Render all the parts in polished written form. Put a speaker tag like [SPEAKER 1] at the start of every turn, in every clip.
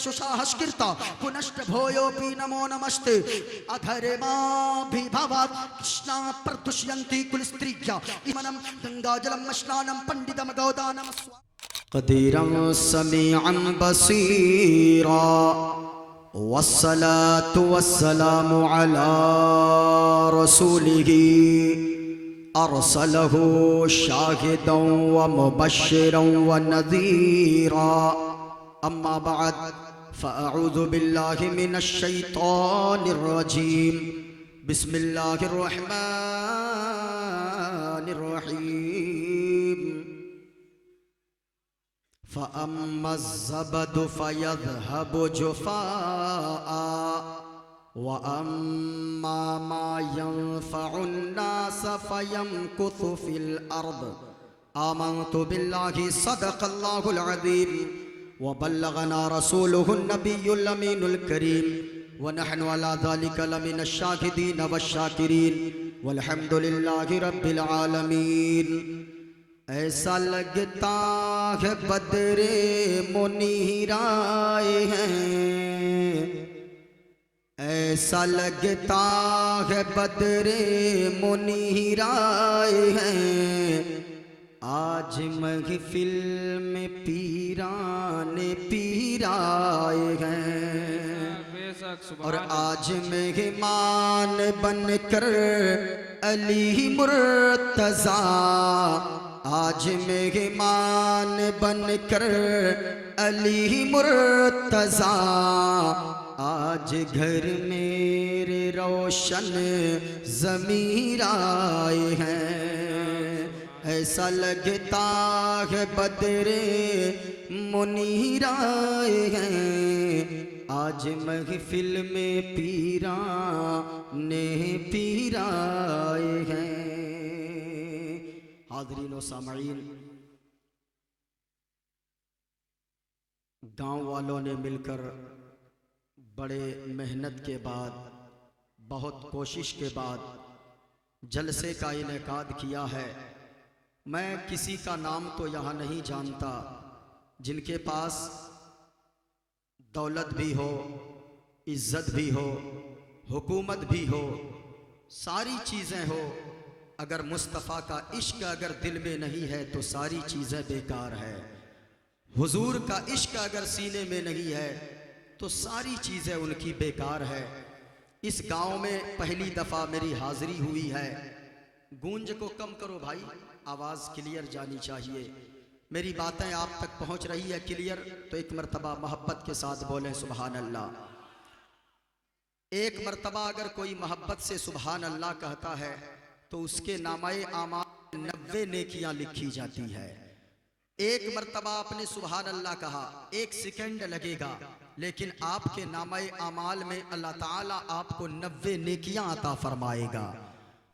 [SPEAKER 1] सुषाहस्कृता पुनश्च भोयोऽपि नमो नमस्ते अधर्माभिभवात् कृष्णा प्रतुष्यन्ति कुलस्त्रीया इमनं गंगाजलं स्नानं पंडितम गौदानम कदीरं समीअं बसीरा वस्सलातु वस्सलामु अला रसूलिही अरसलहु शाहिदं व मुबश्शिरं व नज़ीरा अम्मा बअद फ़अऊज़ु बिल्लाहि मिनश शैतानिर रजीम बिस्मिल्लाहिर रहमानिर रहीम फ़अम्मा ज़बदु फ़यज़हबु जुफ़ाआ व अम्मा मा यंफ़उन्नास फ़यमकुथु फ़िल अर्द आमन्तु बिल्लाहि सदक़ल्लाहुल अज़ीम व बल्लगना रसूलुहुन नबियुल अमीनुल करीम व नहनु अला ज़ालिका लमिनश शाहिदीन वश्शाकिरीन वल्हम्दुलिल्लाहि रब्बिल आलमीन। ऐसा लगता है बदरे मुनीर आए हैं, ऐसा लगता है बदरे मुनीर आए हैं, आज महफिल में पीराने पीर आए हैं और आज मेहमान बनकर अली मुर्तज़ा, आज मेहमान बनकर अली मुर्तज़ा, आज घर मेरे रोशन ज़मीर आए हैं। ऐसा लगता है बदरे मुनीर आए हैं, आज महफिल में पीराने पीर आए हैं। हाज़रीन व सामईन, गांव वालों ने मिलकर बड़े मेहनत के बाद, बहुत कोशिश के बाद जलसे का इनेकाद किया है। मैं किसी का नाम तो यहाँ नहीं जानता, जिनके पास दौलत भी हो, इज्जत भी हो, हुकूमत भी हो, सारी चीज़ें हो, अगर मुस्तफ़ा का इश्क अगर दिल में नहीं है तो सारी चीज़ें बेकार है। हुजूर का इश्क अगर सीने में नहीं है तो सारी चीज़ें उनकी बेकार है। इस गांव में पहली दफ़ा मेरी हाज़िरी हुई है। गूंज को कम करो भाई, आवाज़ क्लियर जानी चाहिए। मेरी बातें आप तक पहुंच रही है क्लियर, तो एक मर्तबा मोहब्बत के साथ बोलें सुबहान अल्लाह। एक मर्तबा अगर कोई मोहब्बत से सुबहान अल्लाह कहता है तो उसके नामाए आमाल 90 नेकियां लिखी जाती है। एक मर्तबा आपने सुबहान अल्लाह कहा, एक सेकंड लगेगा, लेकिन आपके नामाए आमाल में अल्लाह ताला आपको 90 नेकियां अता फरमाएगा।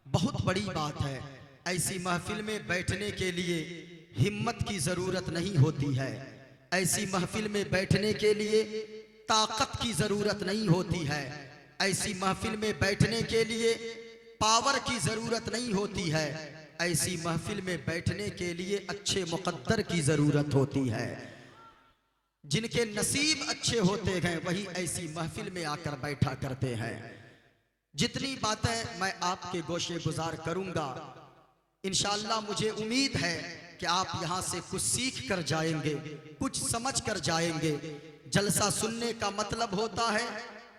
[SPEAKER 1] बहुत बड़ी बात है। ऐसी महफिल में बैठने के लिए हिम्मत की ज़रूरत नहीं होती है, ऐसी महफिल में बैठने के लिए ताकत की ज़रूरत नहीं होती है, ऐसी महफिल में बैठने के लिए पावर की ज़रूरत नहीं होती है, ऐसी महफिल में बैठने के लिए अच्छे मुक़द्दर की ज़रूरत होती है। जिनके नसीब अच्छे होते हैं वही ऐसी महफिल में आकर बैठा करते हैं। जितनी बातें मैं आपके गोशे गुजार करूंगा, इंशाअल्लाह मुझे उम्मीद है कि आप यहाँ से कुछ सीख कर जाएंगे, कुछ समझ कर जाएंगे। जलसा सुनने का मतलब होता है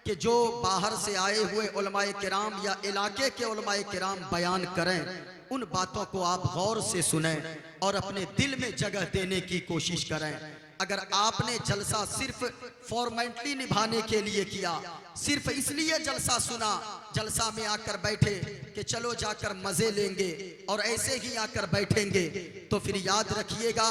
[SPEAKER 1] कि जो बाहर से आए हुए उलमाए किराम या इलाके के उलमाए किराम बयान करें, उन बातों को आप गौर से सुनें और अपने दिल में जगह देने की कोशिश करें। अगर आपने जलसा सिर्फ फॉर्मेलिटी निभाने के लिए किया, सिर्फ इसलिए जलसा सुना, जलसा में आकर बैठे कि चलो जाकर मजे लेंगे और ऐसे ही आकर बैठेंगे, तो फिर याद रखिएगा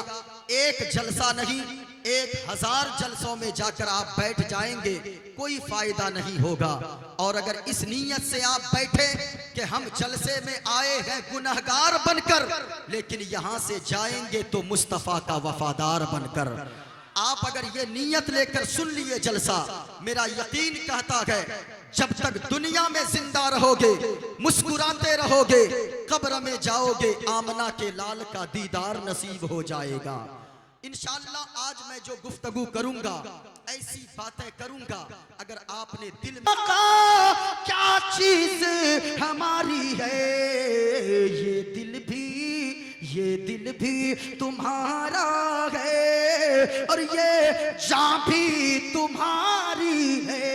[SPEAKER 1] एक जलसा नहीं 1000 जलसों में जाकर आप बैठ जाएंगे, कोई फायदा नहीं होगा। और अगर इस नीयत से आप बैठे कि हम जलसे में आए हैं गुनहगार बनकर, लेकिन यहां से जाएंगे तो मुस्तफा का वफादार बनकर, आप अगर ये नीयत लेकर सुन लिए जलसा, मेरा यकीन कहता है जब तक दुनिया में जिंदा रहोगे, मुस्कुराते रहोगे, कब्र में जाओगे आमना के लाल का दीदार नसीब हो जाएगा। इंशाअल्लाह आज मैं जो गुफ्तगू करूंगा ऐसी बातें करूंगा अगर आपने दिल में क्या चीज हमारी है, ये दिल भी तुम्हारा है और ये जान भी तुम्हारी है,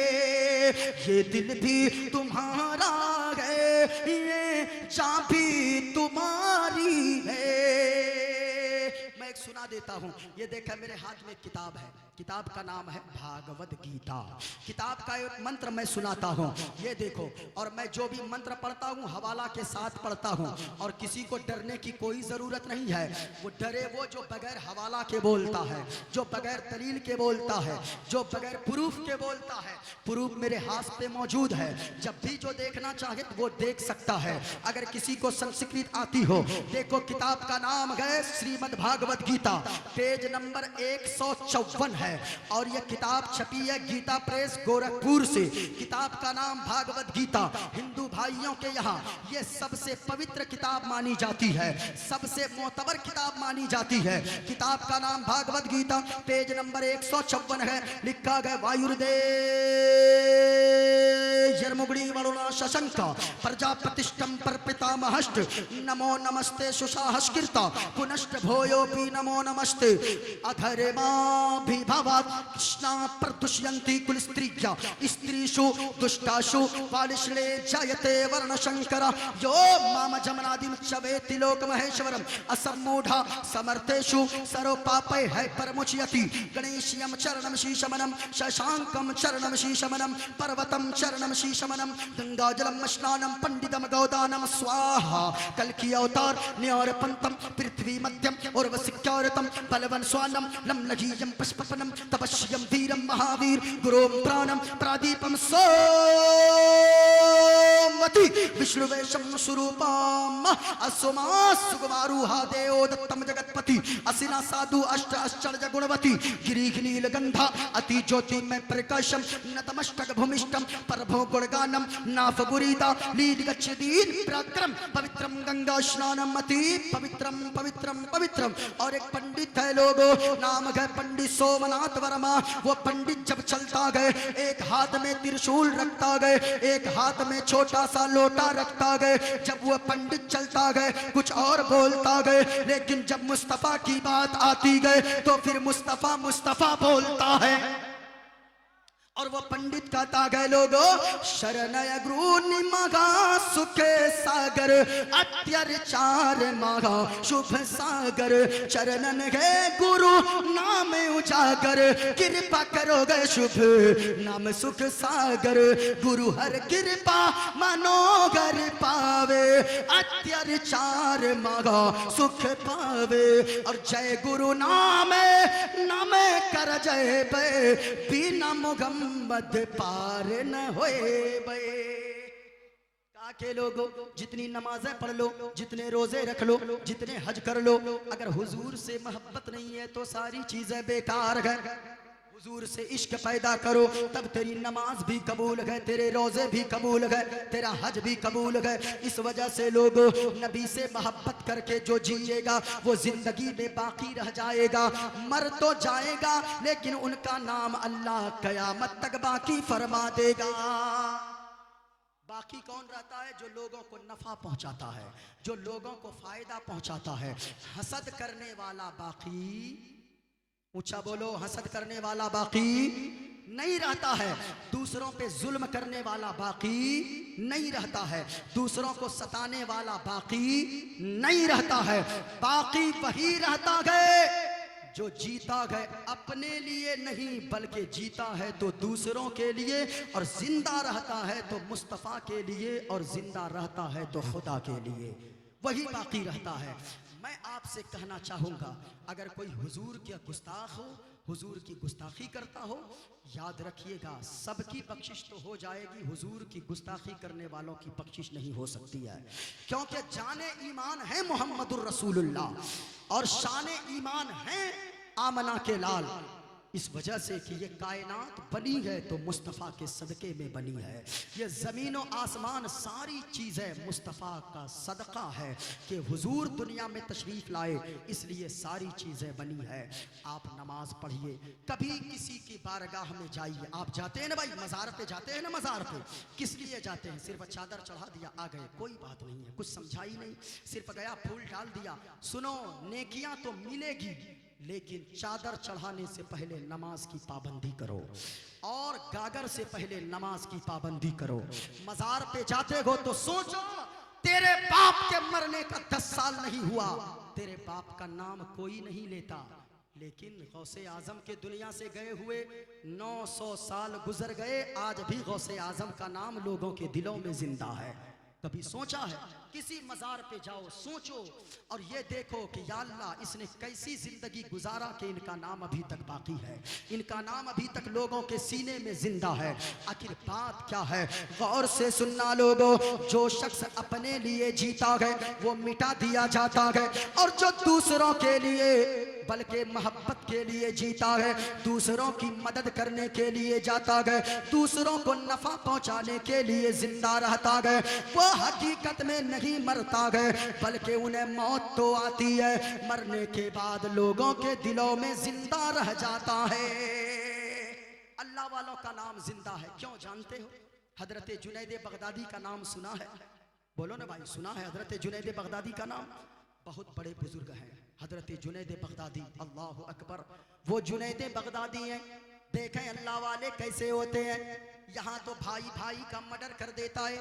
[SPEAKER 1] ये दिल भी तुम्हारा है, ये जान भी तुम्हारी है। मैं एक सुना देता हूं, ये देखा मेरे हाथ में किताब है, किताब का नाम है भागवत गीता। किताब का एक मंत्र मैं सुनाता हूँ, ये देखो। और मैं जो भी मंत्र पढ़ता हूँ हवाला के साथ पढ़ता हूँ, और किसी को डरने की कोई ज़रूरत नहीं है। वो डरे वो जो बगैर हवाला के बोलता है, जो बगैर दलील के बोलता है, जो बगैर प्रूफ के बोलता है। प्रूफ मेरे हाथ पे मौजूद है, जब भी जो देखना चाहे वो देख सकता है। अगर किसी को संस्कृत आती हो, देखो किताब का नाम है श्रीमद् भागवत गीता, पेज नंबर 154 है। और यह किताब छपी है गीता प्रेस गोरखपुर से। किताब का नाम भागवत गीता। हिंदू भाइयों के यहाँ यह सबसे पवित्र किताब मानी जाती है, सबसे मोतबर किताब मानी जाती है। किताब का नाम भागवत गीता, पेज नंबर 154 है। लिखा गया वायुर्देमुगड़ी वरुणा शशंक प्रजापतिष्ठम पर पितामहष्ट नमो नमस्ते सुशाहस्कृता पुनश्च भोयोपि नमो नमस्ते अधर्मा कृष्णा प्रदुष्यन्ति कुल स्त्रीया स्त्रीषु दुष्टाषु बालिश्ले जायते वर्ण शंकर यो माम जमनादिम चवेति लोक महेश्वरम असम्मूढ़ा समर्थेषु सर्व पापै है परमुच्यति गणेशियम चरणम शीशमनम शशांकम चरणम शीशमनम पर्वतम चरणम शीशमनम गंगाजलम स्नानम पंडितम गौदानम स्वाहा कल्कि अवतार न्यारपंतम पृथ्वी मध्यम उर्वशिक्यारतम बलवन स्वानम लमलजीयम पुष्पपनम तपस्यम वीरम महावीर गुरोम प्राणम प्रादीपम सोमति विष्णुवेशम स्वरूपम असुमा सुगमारूहा देव दत्तम जगतपति असिना साधु अष्ट आश्चर्य गुणवती गिरिघनील गंधा अति ज्योति में प्रकाशम नतमस्तक भूमिष्ठम परभो गुणगानम नाफ गुरीदा लीड गच्छदीन प्रक्रम पवित्रम गंगा स्नानम अति पवित्रम पवित्रम पवित्रम। और एक पंडित है लोगों, नाम है पंडित सोमनाथ वर्मा। वो पंडित जब चलता गए एक हाथ में त्रिशूल रखता गए, एक हाथ में छोटा सा लोटा रखता गए। जब वो पंडित चलता गए कुछ और बोलता गए, लेकिन जब मुस्तफा की बात आती गए तो फिर मुस्तफा मुस्तफा बोलता है। और वो पंडित कहता गए लोगो शरणय गुरु निमगा सुखे सागर अत्याचार मगा शुभ सागर चरणन गए गुरु नाम उजागर कृपा करोगे शुभ नाम सुख सागर गुरु हर कृपा मनोगर पावे अत्याचार मगा सुख पावे। और जय गुरु नामे नामे कर जय बे बिना मुगम मध्य पार न होए बे। के लोगों जितनी नमाजें पढ़ लो, जितने रोजे रख लो, जितने हज कर लो, अगर हुजूर से मोहब्बत नहीं है तो सारी चीजें बेकार है। हुजूर से इश्क पैदा करो तब तेरी नमाज भी कबूल है, तेरे रोजे भी कबूल है, तेरा हज भी कबूल है। इस वजह से लोगों नबी से मोहब्बत करके जो जिएगा वो जिंदगी में बाकी रह जाएगा। मर तो जाएगा लेकिन उनका नाम अल्लाह कयामत तक बाकी फरमा देगा। बाकी कौन रहता है? जो लोगों को नफा पहुंचाता है, जो लोगों को फायदा पहुंचाता है। हसद करने वाला बाकी, ऊंचा बोलो, हसद करने वाला बाकी नहीं रहता है। दूसरों पे जुल्म करने वाला बाकी नहीं रहता है, दूसरों को सताने वाला बाकी नहीं रहता है। बाकी वही रहता है जो जीता गए अपने लिए नहीं बल्कि जीता है तो दूसरों के लिए, और जिंदा रहता है तो मुस्तफ़ा के लिए, और जिंदा रहता है तो खुदा के लिए, वही बाकी रहता है। मैं आपसे कहना चाहूँगा अगर कोई हुजूर का गुस्ताख हो, हुजूर की गुस्ताखी करता हो, याद रखिएगा सबकी बख्शिश तो हो जाएगी, हुजूर की गुस्ताखी करने वालों की बख्शिश नहीं हो सकती है। क्योंकि जाने ईमान है मोहम्मदुर रसूलुल्लाह और शान ईमान है आमना के लाल। इस वजह से कि ये कायनात बनी है तो मुस्तफ़ा के सदक़े में बनी है। ये ज़मीन और आसमान सारी चीज़ें मुस्तफ़ा का सदक़ा है कि हुजूर दुनिया में तशरीफ़ लाए, इसलिए सारी चीज़ें बनी है। आप नमाज पढ़िए, कभी किसी की बारगाह में जाइए। आप जाते हैं ना भाई, मज़ार पे जाते हैं ना, मज़ार पे किस लिए जाते हैं? सिर्फ चादर चढ़ा दिया आ गए, कोई बात नहीं है, कुछ समझा ही नहीं, सिर्फ गया फूल डाल दिया। सुनो, नेकियां तो मिलेगी, लेकिन चादर चढ़ाने से पहले नमाज की पाबंदी करो और गागर से पहले नमाज की पाबंदी करो। मज़ार पे जाते हो तो सोचो, तेरे बाप के मरने का 10 साल नहीं हुआ, तेरे बाप का नाम कोई नहीं लेता, लेकिन गौसे आजम के दुनिया से गए हुए 900 साल गुजर गए, आज भी गौसे आजम का नाम लोगों के दिलों में जिंदा है। कभी सोचा है? किसी मज़ार पे जाओ, सोचो और ये देखो कि या अल्लाह, इसने कैसी जिंदगी गुजारा कि इनका नाम अभी तक बाकी है, इनका नाम अभी तक लोगों के सीने में जिंदा है। आखिर बात क्या है? गौर से सुनना लोगों, जो शख्स अपने लिए जीता है वो मिटा दिया जाता है, और जो दूसरों के लिए बल्कि मोहब्बत के लिए जीता है, दूसरों की मदद करने के लिए जाता है, दूसरों को नफा पहुंचाने के लिए जिंदा रहता है, वो हकीकत में नहीं मरता है, बल्कि उन्हें मौत तो आती है, मरने के बाद लोगों के दिलों में जिंदा रह जाता है। अल्लाह वालों का नाम जिंदा है, क्यों जानते हो? हजरत जुनैद बगदादी का नाम सुना है? बोलो ना भाई, सुना है हजरत जुनैद बगदादी का नाम? बहुत बड़े बुजुर्ग हैं हजरत जुनैद बगदादी, अल्लाह अकबर। वो जुनैद बगदादी हैं, देखें अल्लाह वाले कैसे होते हैं। यहाँ तो भाई भाई का मर्डर कर देता है।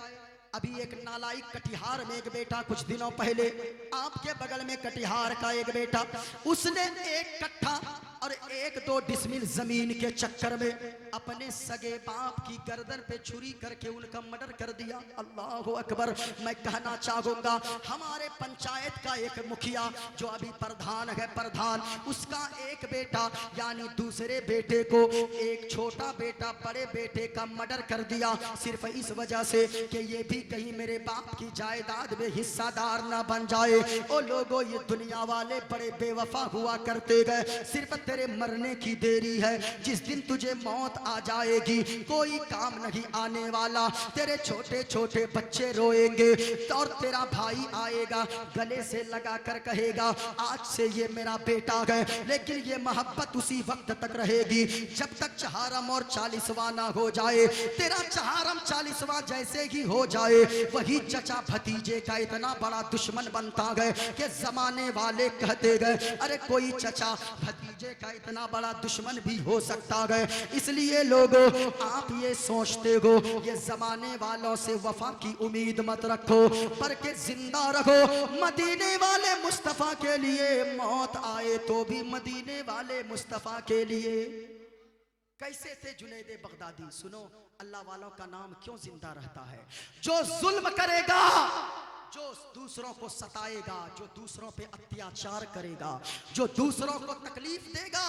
[SPEAKER 1] अभी एक नालायक कटिहार में एक बेटा, कुछ दिनों पहले आपके बगल में कटिहार का एक बेटा, उसने 1 कट्ठा और 1-2 डिसमिल जमीन के चक्कर में अपने सगे बाप की गर्दन पे छुरी करके उनका मर्डर कर दिया। अल्लाह अकबर। मैं कहना चाहूंगा, हमारे पंचायत का एक मुखिया जो अभी प्रधान है, प्रधान, उसका एक बेटा यानी दूसरे बेटे को, एक छोटा बेटा बड़े बेटे का मर्डर कर दिया, सिर्फ इस वजह से कि ये भी कहीं मेरे बाप की जायदाद में हिस्सादार ना बन जाए। ओ लोगों, ये दुनिया वाले बड़े बेवफा हुआ करते गए। सिर्फ तेरे मरने की देरी है, जिस दिन तुझे मौत आ जाएगी कोई काम नहीं आने वाला। तेरे छोटे छोटे बच्चे रोएंगे और तेरा भाई आएगा, गले से लगा कर कहेगा आज से ये मेरा बेटा है, लेकिन ये मोहब्बत उसी वक्त तक रहेगी जब तक चहारम और 40वां ना हो जाए। तेरा चहारम 40वां जैसे ही हो जाए, वही चचा भतीजे का इतना बड़ा दुश्मन बनता गए कि जमाने वाले कहते गए अरे कोई चचा भतीजे का इतना बड़ा दुश्मन भी हो सकता है। इसलिए लोगों, आप ये सोचते हो ये जमाने वालों से वफा की उम्मीद मत रखो, पर के जिंदा रखो। मदीने वाले मुस्तफा के लिए मौत आए तो भी मदीने वाले मुस्तफा के लिए। कैसे थे जुनैद बगदादी? सुनो, अल्लाह वालों का नाम क्यों जिंदा रहता है? जो जुल्म करेगा, जो दूसरों को सताएगा, जो दूसरों पे अत्याचार करेगा, जो दूसरों को तकलीफ देगा,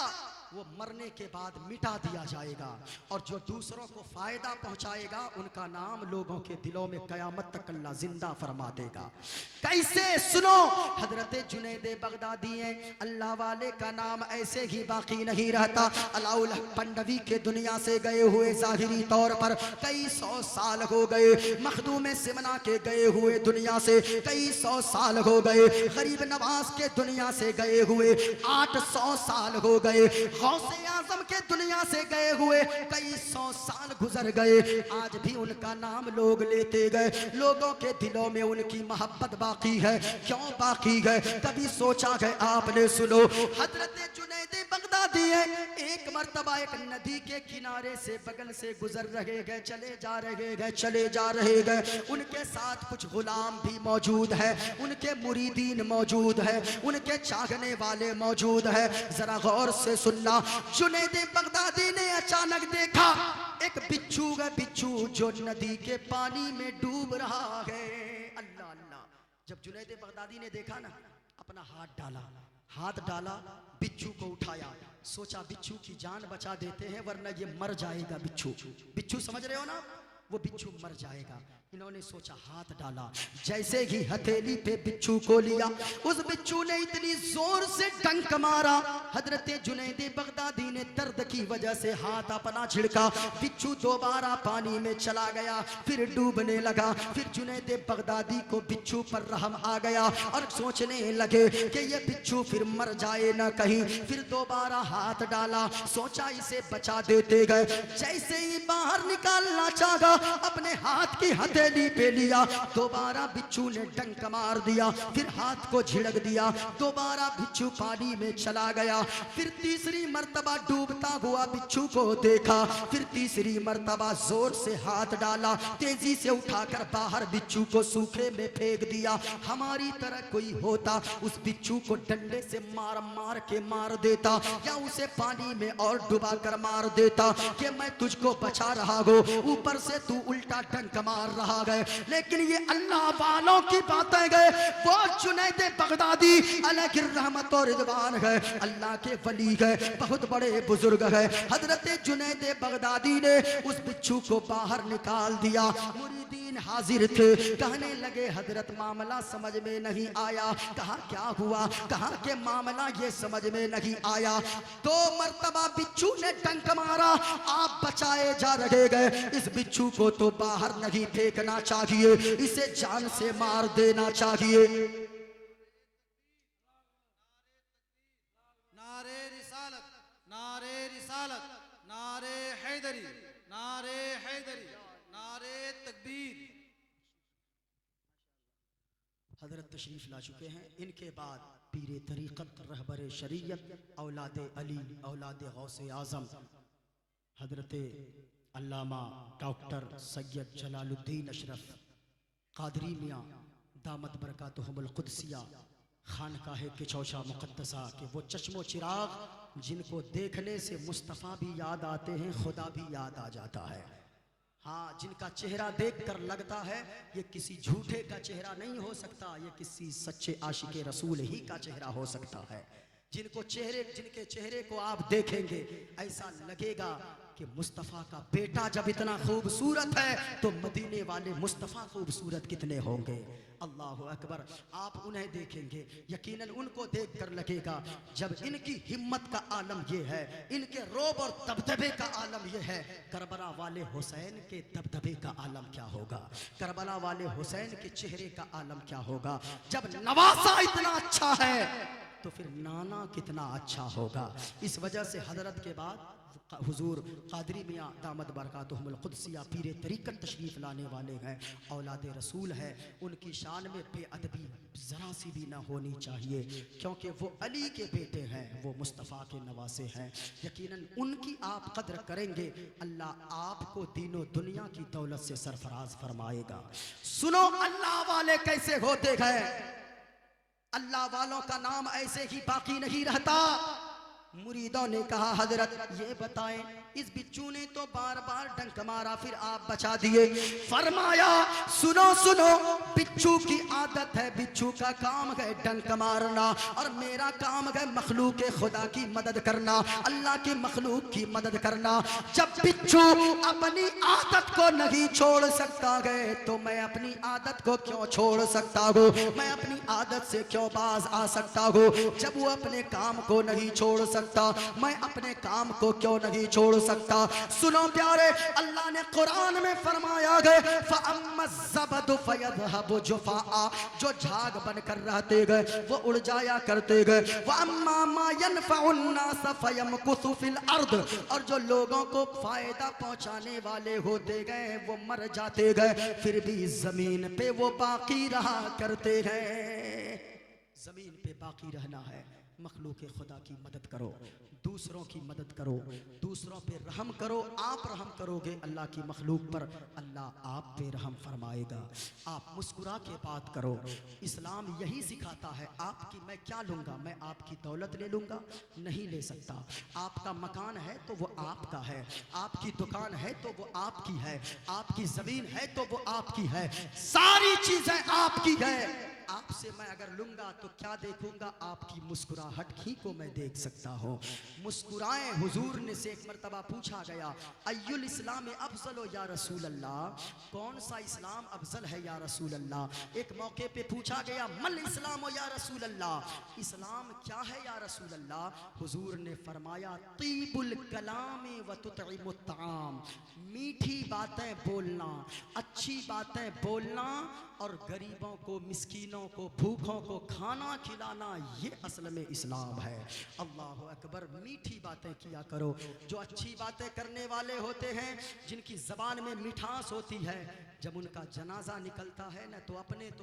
[SPEAKER 1] वो मरने के बाद मिटा दिया जाएगा, और जो दूसरों को फायदा पहुंचाएगा उनका नाम लोगों के दिलों में कयामत तक अल्लाह जिंदा फरमा देगा। कैसे? सुनो, हजरत जुनैद बगदादी हैं, अल्लाह वाले का नाम ऐसे ही बाकी नहीं रहता। अलाउल पंडवी के दुनिया से गए हुए जाहिरी तौर पर कई 100 साल हो गए, मखदूम सिमना के गए हुए दुनिया से कई 100 साल हो गए, गरीब नवाज के दुनिया से गए हुए 800 साल हो गए, गौसे आजम के दुनिया से गए हुए कई 100 साल गुजर गए, आज भी उनका नाम लोग लेते गए। लोगों के दिलों में उनकी मोहब्बत बाकी है। क्यों बाकी है? कभी सोचा है आपने? सुनो, हजरत जुनैद बगदादी है, एक मर्तबा एक नदी के किनारे से बगल से गुजर रहे गए, चले जा रहे गए, चले जा रहे गए। उनके साथ कुछ गुलाम भी मौजूद है, उनके मुरीदीन मौजूद है, उनके चाहने वाले मौजूद है। जरा गौर से सुनना, जुनैद बगदादी ने अचानक देखा एक बिच्छू है, बिच्छू जो नदी के पानी में डूब रहा है। अल्लाह अल्लाह। जब जुनैद बगदादी ने देखा ना, अपना हाथ डाला, बिच्छू को उठाया, सोचा बिच्छू की जान बचा देते हैं वरना ये मर जाएगा। बिच्छू समझ रहे हो ना? वो बिच्छू मर जाएगा। इन्होंने सोचा, हाथ डाला, जैसे ही हथेली पे बिच्छू को लिया, उस बिच्छू ने इतनी जोर से डंक मारा, हजरत जुनैद बगदादी ने दर्द की वजह से हाथ अपना छिड़का, बिच्छू दोबारा पानी में चला गया, फिर डूबने लगा। फिर जुनैद बगदादी को बिच्छू पर रहम आ गया और सोचने लगे कि ये बिच्छू फिर मर जाए ना कहीं। फिर दोबारा हाथ डाला, सोचा इसे बचा देते गए। जैसे ही बाहर निकालना चाहा, अपने हाथ की हथेली पे लिया, दोबारा बिच्छू ने डंक मार दिया, फिर हाथ को झिड़क दिया, दोबारा बिच्छू पानी में चला गया। फिर तीसरी मर्तबा डूबता हुआ बिच्छू को देखा, फिर तीसरी मर्तबा जोर से हाथ डाला, तेजी से उठाकर बाहर बिच्छू को सूखे में फेंक दिया। हमारी तरह कोई होता उस बिच्छू को डंडे से मार मार के मार देता, या उसे पानी में और डुबा कर मार देता कि मैं तुझको बचा रहा हूं, ऊपर से तू उल्टा डंक मार रहा है। लेकिन ये अल्लाह वालों की बातें गए। वो जुनैद बगदादी अलैहि रहमत और रिदवान है, अल्लाह के वली है, बहुत बड़े बुजुर्ग है। हजरत जुनैद बगदादी ने उस बिच्छू को बाहर निकाल दिया। मुरीदीन हाजिर थे, कहने लगे हजरत मामला समझ में नहीं आया। कहा क्या हुआ? कहा के मामला ये समझ में नहीं आया। 2 मर्तबा बिच्छू ने डंक मारा, आप बचाए जा रहे गए। इस बिच्छू को तो बाहर नहीं फेंकना चाहिए, इसे जान से मार देना चाहिए।
[SPEAKER 2] नारे रिसालत, नारे रिसालत, नारे हैदरी, नारे हैदरी, नारे तकबीर।
[SPEAKER 1] हजरत तशरीफ ला चुके हैं। इनके बाद पीरे तरीक़त रहबर शरीयत औलाद अली औलाद गौसे आज़म हजरत अल्लामा डॉक्टर सैयद जलालुद्दीन अशरफ कादरी मियाँ दामत बरकातुहुमुल कुद्सिया खानकाहे किचौशा मुक़द्दसा के वो चश्मो चिराग जिनको देखने से मुस्तफ़ा भी याद आते हैं, खुदा भी याद आ जाता है। हाँ, जिनका चेहरा देखकर लगता है ये किसी झूठे का चेहरा नहीं हो सकता, ये किसी सच्चे आशिके रसूल ही का चेहरा हो सकता है। जिनके चेहरे को आप देखेंगे ऐसा लगेगा कि मुस्तफ़ा का बेटा जब इतना खूबसूरत है तो मदीने वाले मुस्तफ़ा खूबसूरत कितने होंगे। अल्लाह अकबर। आप उन्हें देखेंगे, यकीनन उनको देखकर लगेगा जब इनकी हिम्मत का आलम ये है, इनके रोब और दबदबे का आलम ये है, करबला वाले हुसैन के दबदबे का आलम क्या होगा, करबला वाले हुसैन के चेहरे का आलम क्या होगा। जब नवासा इतना अच्छा है तो फिर नाना कितना अच्छा होगा। इस वजह से हजरत के बाद हुजूर कादरी मियाँ दामद बरकातुहुमुल कुद्सिया पीरे तरीक़त तशरीफ़ लाने वाले हैं, औलाद रसूल है। उनकी शान में बेअदबी ज़रा सी भी ना होनी चाहिए, क्योंकि वो अली के बेटे हैं, वो मुस्तफ़ा के नवासे हैं। यकीनन उनकी आप कद्र करेंगे, अल्लाह आपको दीनों दुनिया की दौलत से सरफराज फरमाएगा। सुनो अल्लाह वाले कैसे होते हैं। अल्लाह वालों का नाम ऐसे ही बाकी नहीं रहता। मुरीदों ने कहा हजरत ये बताएं, इस बिच्छू ने तो बार बार डंक मारा, फिर आप बचा दिए। फरमाया सुनो सुनो, बिच्छू की आदत है, बिच्छू का काम है डंक मारना, और मेरा काम है मखलूक खुदा की मदद करना, अल्लाह की मखलूक की मदद करना। जब बिच्छू अपनी आदत को नहीं छोड़ सकता है तो मैं अपनी आदत को क्यों छोड़ सकता हूँ, मैं अपनी आदत से क्यों बाज आ सकता हूँ। जब वो अपने काम को नहीं छोड़ सकता, मैं अपने काम को क्यों नहीं छोड़ सकता। सुनो प्यारे, अल्लाह ने कुरान में फरमाया है फ़अम्मज़्ज़बदु फ़यज़हबु जुफ़ाआ, जो झाग बनकर रहते गए वो उड़ जाया करते गए। वअम्मा मा यनफ़उन्नास फ़यमकुसु फ़िल अर्द, और जो लोगों को फायदा पहुंचाने वाले होते गए वो मर जाते गए, फिर भी जमीन पे वो बाकी रहा करते हैं। जमीन पे बाकी रहना है, मखलूक खुदा की मदद करो, दूसरों की मदद करो, दूसरों पे रहम करो। आप रहम करोगे अल्लाह की मखलूक पर, अल्लाह आप पे रहम फरमाएगा। आप मुस्कुरा के बात करो। इस्लाम यही सिखाता है। आपकी मैं क्या लूँगा, मैं आपकी दौलत ले लूँगा? नहीं ले सकता। आपका मकान है तो वो आपका है, आपकी दुकान है तो वो आपकी है, आपकी ज़मीन है तो वो आपकी है, सारी चीज़ें आपकी है। आपसे मैं अगर लूंगा तो क्या देखूंगा, आपकी मुस्कुराहट ही को मैं देख सकता हूँ। मुस्कुराएं हुजूर ने से एक मरतबा पूछा गया, अय्युल इस्लाम अफजल या रसूल अल्लाह, कौन सा इस्लाम अफजल है या रसूल अल्लाह। एक मौके पे पूछा गया, मल इस्लाम या रसूल अल्लाह, इस्लाम क्या है या रसूल अल्लाह। हुजूर ने फरमाया, तीबुल कलाम व तुतइमुत ताम, मीठी बातें बोलना, अच्छी बातें बोलना और गरीबों को, मिस्कीनों को, भूखों को खाना खिलाना, ये असल में इस्लाम है। अल्लाह अकबर। मीठी बातें किया करो। जो अच्छी बातें करने वाले होते हैं, जिनकी ज़बान में मिठास होती है, जब उनका जनाजा निकलता है ना, तो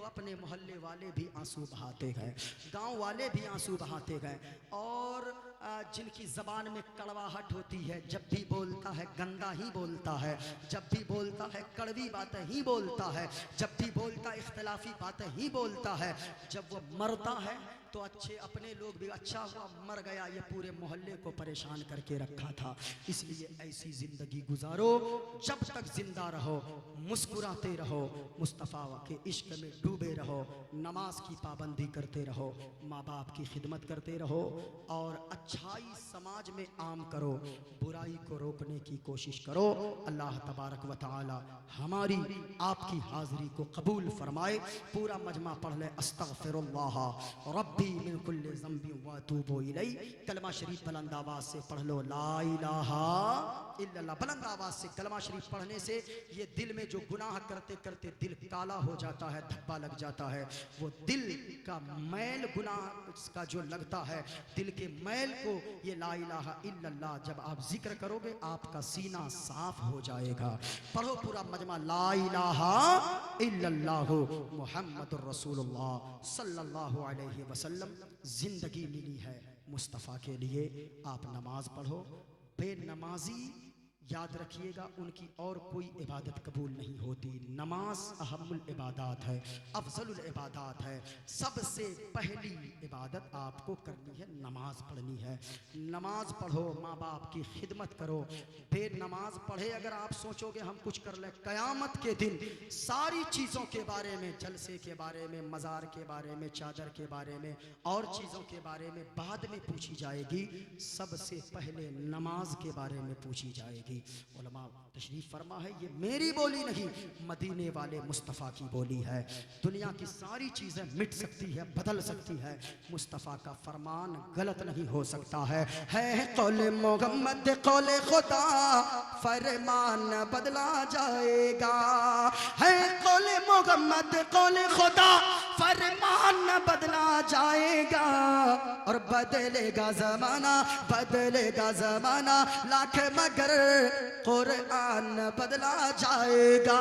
[SPEAKER 1] अपने मोहल्ले वाले भी आंसू बहाते हैं, गांव वाले भी आंसू बहाते हैं। और जिनकी ज़बान में कड़वाहट होती है, जब भी बोलता है गंदा ही बोलता है, जब भी बोलता है कड़वी बातें ही बोलता है, जब भी बोलता है इख्तिलाफी बातें ही बोलता है, जब वो मरता है तो अच्छे अपने लोग भी, अच्छा हुआ मर गया, ये पूरे मोहल्ले को परेशान करके रखा था। इसलिए ऐसी ज़िंदगी गुजारो, जब तक जिंदा रहो मुस्कुराते रहो, मुस्तफ़ा के इश्क में डूबे रहो, नमाज की पाबंदी करते रहो, माँ बाप की खिदमत करते रहो और अच्छाई समाज में आम करो, बुराई को रोकने की कोशिश करो। अल्लाह तबारक व तआला हमारी आपकी हाज़िरी को कबूल फरमाए। पूरा मजमा पढ़ ले, अस्तगफिरुल्लाह रब्बी मिन कुल्लि ज़ंबि व अतूबु इलैह। कलमा शरीफ बुलंद आवाज़ से पढ़ लो, ला इलाहा इल्लल्लाह। बुलंद आवाज़ से कलमा शरीफ पढ़ने से ये दिल में जो गुनाह करते करते दिल काला हो जाता है, धब्बा लग जाता है, वो दिल का मैल गुनाह का जो लगता है, दिल के मैल को ये ला इलाहा इल्लल्लाह जब आप जिक्र करोगे, आपका सीना साफ हो जाएगा। पढ़ो पूरा मजमा, ला इलाहा इल्लल्लाह मुहम्मदुर रसूलुल्लाह सल्लल्लाहु अलैहि वसल्लम। जिंदगी मिली है मुस्तफ़ा के लिए, आप नमाज पढ़ो। बेनमाजी याद रखिएगा, उनकी और कोई इबादत कबूल नहीं होती। नमाज अहमुल इबादात है, अफजलुल इबादात है। सबसे पहली इबादत आपको करनी है, नमाज पढ़नी है। नमाज पढ़ो, माँ बाप की खिदमत करो। बेनमाज पढ़े अगर आप सोचोगे हम कुछ कर लें, क़यामत के दिन सारी चीज़ों के बारे में, जलसे के बारे में, मज़ार के बारे में, चादर के बारे में और चीज़ों के बारे में बाद में पूछी जाएगी, सबसे पहले नमाज के बारे में पूछी जाएगी। उलमा तशरीफ फरमा है, ये मेरी बोली नहीं, मदीने वाले मुस्तफ़ा की बोली है। दुनिया की सारी चीज़ें मिट सकती है, बदल सकती है, मुस्तफ़ा का फरमान गलत नहीं हो सकता है कौले मोहम्मद कौले खुदा, फरमान बदला जाएगा। है कौले मोहम्मद कौले खुदा, फरमान बदला जाएगा। और बदलेगा ज़माना, बदलेगा ज़माना, लाख मगर कुरान बदला जाएगा।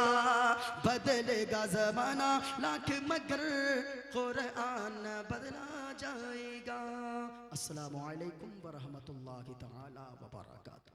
[SPEAKER 1] बदलेगा ज़माना, लाख मगर कुरान बदला जाएगा। अस्सलामु अलैकुम व रहमतुल्लाहि तआला व बरकातहू।